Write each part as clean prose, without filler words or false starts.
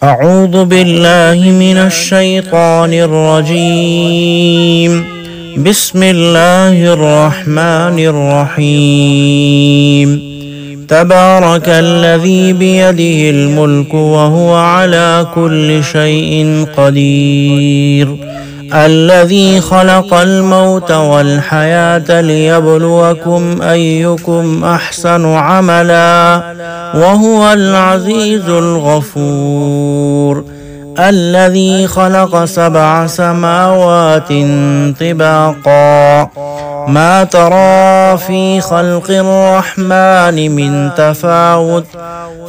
أعوذ بالله من الشيطان الرجيم. بسم الله الرحمن الرحيم. تبارك الذي بيده الملك وهو على كل شيء قدير، الذي خلق الموت والحياة ليبلوكم أيكم أحسن عملا وهو العزيز الغفور، الذي خلق 7 سماوات طباقا ما ترى في خلق الرحمن من تفاوت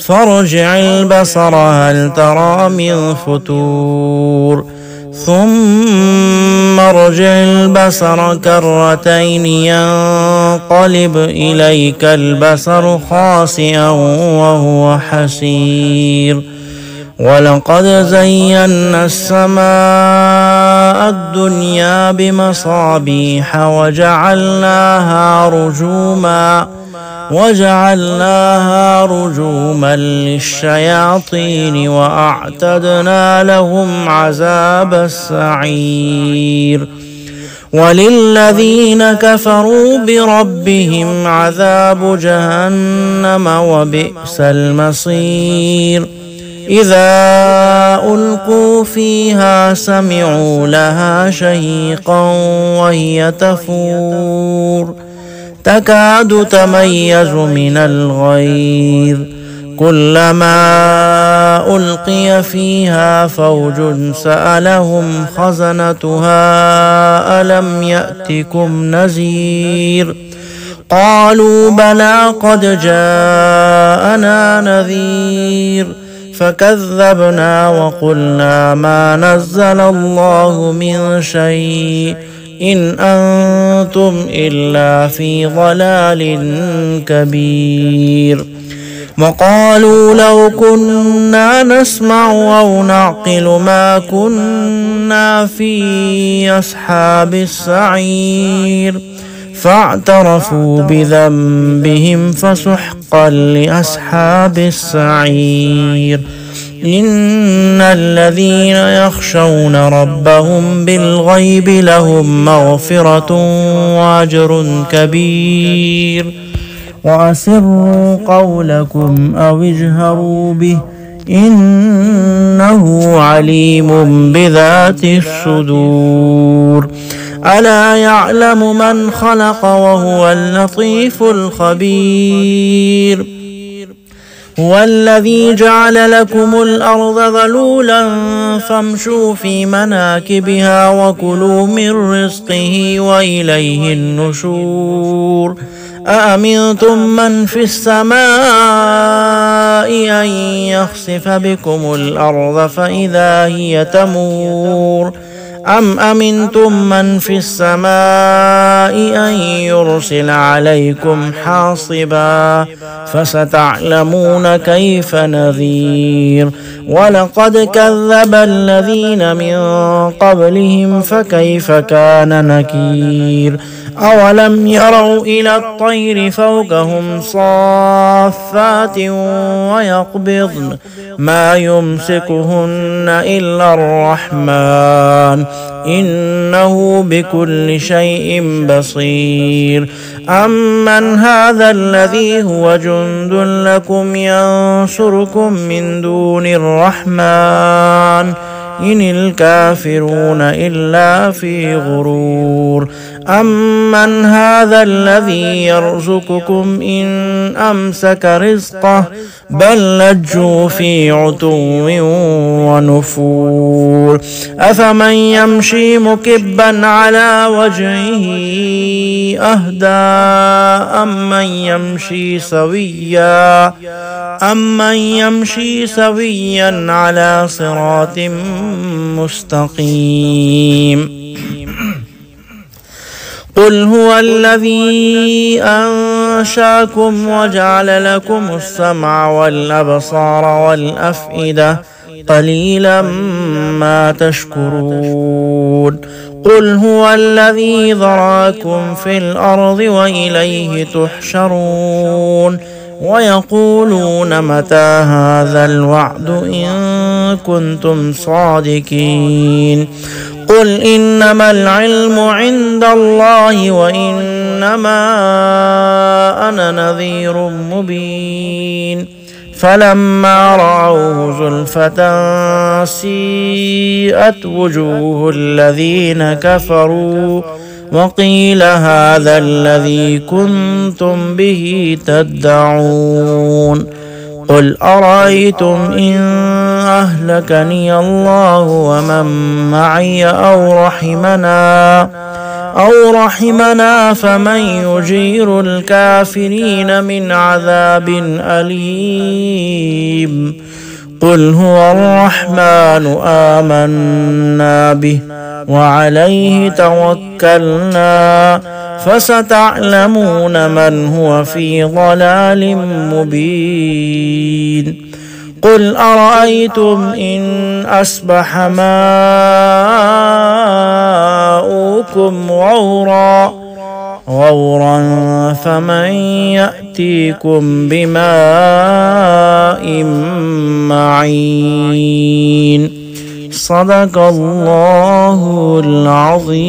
فارجع البصر هل ترى من فتور، ثم ارجع البصر كرتين ينقلب إليك البصر خاسئا وهو حسير، ولقد زينا السماء الدنيا بمصابيح وجعلناها رجوما للشياطين وأعتدنا لهم عذاب السعير، وللذين كفروا بربهم عذاب جهنم وبئس المصير. إذا ألقوا فيها سمعوا لها شهيقا وهي تفور تكاد تميز من الغيظ، كلما ألقي فيها فوج سألهم خزنتها ألم يأتكم نذير، قالوا بلى قد جاءنا نذير فكذبنا وقلنا ما نزل الله من شيء إن أنتم إلا في ضلال كبير، وقالوا لو كنا نسمع أو نعقل ما كنا في أصحاب السعير، فاعترفوا بذنبهم فسحقا لأصحاب السعير. إن الذين يخشون ربهم بالغيب لهم مغفرة وأجر كبير، وأسروا قولكم أو اجهروا به إنه عليم بذات الصدور. ألا يعلم من خلق وهو اللطيف الخبير، هو الذي جعل لكم الأرض ذلولا فامشوا في مناكبها وكلوا من رزقه وإليه النشور. أأمنتم من في السماء أن يخسف بكم الأرض فإذا هي تمور، أم أمنتم من في السماء أن يرسل عليكم حاصبا فستعلمون كيف نذير. ولقد كذب الذين من قبلهم فكيف كان نكير. أولم يروا إلى الطير فوقهم صافات ويقبضن ما يمسكهن إلا الرحمن إنه بكل شيء بصير. أمن هذا الذي هو جند لكم ينصركم من دون الرحمن إن الكافرون إلا في غرور. أمن هذا الذي يرزقكم إن أمسك رزقه بل لجوا في عتو ونفور. أفمن يمشي مكبا على وجهه أهدى أمن يمشي سويا على صراط مستقيم. قل هو الذي أنشأكم وجعل لكم السمع والأبصار والأفئدة قليلا ما تشكرون. قل هو الذي ذراكم في الأرض وإليه تحشرون. ويقولون متى هذا الوعد إن كنتم صادقين قل إنما العلم عند الله وإنما أنا نذير مبين فلما رأوه زلفة سيئت وجوه الذين كفروا وقيل هذا الذي كنتم به تدعون قل أرأيتم إن أهلكني الله ومن معي أو رحمنا فمن يجير الكافرين من عذاب أليم قل هو الرحمن آمنا به وعليه توكلنا فستعلمون من هو في ضلال مبين قل أرأيتم إن أصبح ماؤكم غورا فمن يأتيكم بماء معين صدق الله العظيم.